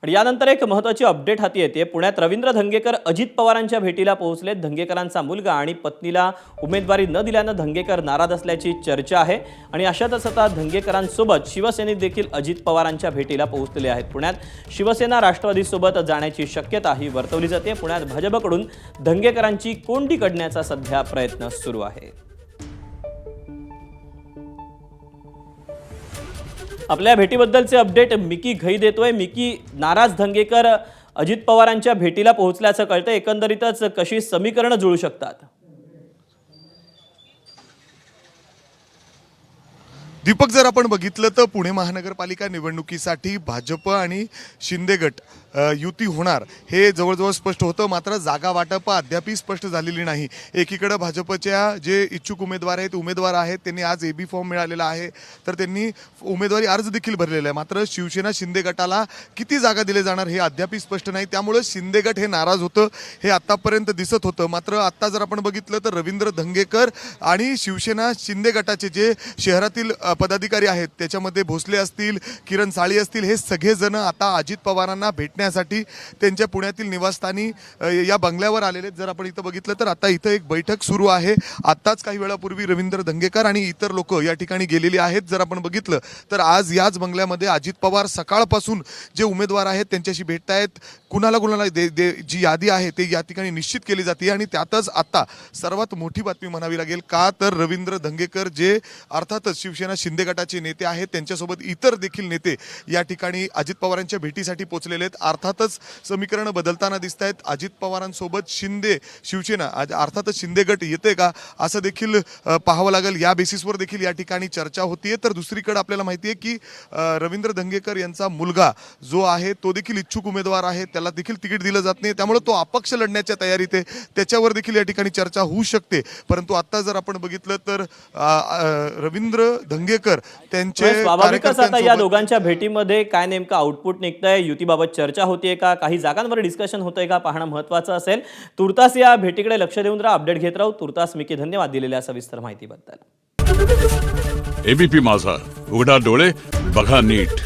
आणि यानंतर एक महत्त्वाची अपडेट हाती येते। पुण्यात रवींद्र धंगेकर अजित पवारांच्या भेटीला पोहोचलेत। धंगेकरांचा मुलगा आणि पत्नीला उमेदवारी न दिल्यानं धंगेकर नाराज असल्याची चर्चा आहे आणि अशातच आता धंगेकरांसोबत शिवसेनेत देखील अजित पवारांच्या भेटीला पोहोचलेले आहेत। पुण्यात शिवसेना राष्ट्रवादीसोबत जाण्याची शक्यताही वर्तवली जाते। पुण्यात भाजपकडून धंगेकरांची कोंडी काढण्याचा सध्या प्रयत्न सुरू आहे। आपल्या भेटीबद्दलचे अपडेट मिकी घई देतोय। मिकी, नाराज धंगेकर अजित पवारांच्या भेटीला पोहोचल्याचं कळतं। एकंदरीतच कशी समीकरणं जुळू शकतात? दीपक, जर आपण बघितलं तर पुणे महानगरपालिका निवडणुकीसाठी भाजप आणि शिंदे गट युती होणार हे जवळजवळ स्पष्ट होतं। मात्र जागा वाटप अद्यापही स्पष्ट झालेली नाही। एकीकडे भाजपच्या जे इच्छुक उमेदवार आहेत त्यांनी आज एबी फॉर्म मिळालेला आहे, तर त्यांनी उमेदवारी अर्ज देखील भरलेला आहे। मात्र शिवसेना शिंदे गटाला किती जागा दिले जाणार हे अद्यापही स्पष्ट नाही। त्यामुळे शिंदे गट हे नाराज होतं हे आतापर्यंत दिसत होतं। मात्र आता जर आपण बघितलं तर रवींद्र धंगेकर आणि शिवसेना शिंदे गटाचे जे शहरातील पदाधिकारी आहेत, त्याच्यामध्ये भोसले असतील, किरण साळी असतील, हे सगळेजण आता अजित पवारांना भेटण्यासाठी त्यांच्या पुण्यातील निवासस्थानी या बंगल्यावर आलेले आहेत। जर आपण इथं बघितलं तर आता इथं एक बैठक सुरू आहे। आत्ताच काही वेळापूर्वी रवींद्र धंगेकर आणि इतर लोक या ठिकाणी गेलेली आहेत। जर आपण बघितलं तर आज याच बंगल्यामध्ये अजित पवार सकाळपासून जे उमेदवार आहेत त्यांच्याशी भेटतायत। कुणाला जी यादी आहे ते या ठिकाणी निश्चित केली जाते आणि त्यातच आता सर्वात मोठी बातमी म्हणावी लागेल का, तर रवींद्र धंगेकर जे अर्थातच शिवसेना शिंदे गटाचे नेते आहेत त्यांच्यासोबत इतर देखील नेते या ठिकाणी अजित पवारांच्या भेटीसाठी पोहोचलेले आहेत। अर्थातच समीकरणं बदलताना दिसत आहेत। अजित पवारांसोबत शिवसेना अर्थातच शिंदे गट येते का असं देखील पाहावं लागेल। या बेसिसवर देखील या ठिकाणी चर्चा होतीये। तर दुसरीकडे आपल्याला माहिती आहे की रवींद्र धंगेकर यांचा मुलगा जो आहे तो देखील इच्छुक उमेदवार आहे, त्याला देखील तिकीट दिलं जात नाही, त्यामुळे तो अपक्ष लढण्याच्या तयारीत आहे। त्याच्यावर देखील या ठिकाणी चर्चा होऊ शकते। परंतु आता जर आपण बघितलं तर रवींद्र धंगेकर त्यांचे स्वाभाविकच आता या दोघांच्या भेटीमध्ये काय नेमका आउटपुट निघतंय, युतीबाबत चर्चा होतीये का, काही जागांवर डिस्कशन होतंय का, पाहणं महत्त्वाचं असेल। तुर्तास या भेटीकडे लक्ष देऊन राहा, अपडेट घेत राहू। तुर्तास मिकी, धन्यवाद दिलेल्या सविस्तर माहितीबद्दल। एबीपी माझा, उघडा डोळे बघा नीट।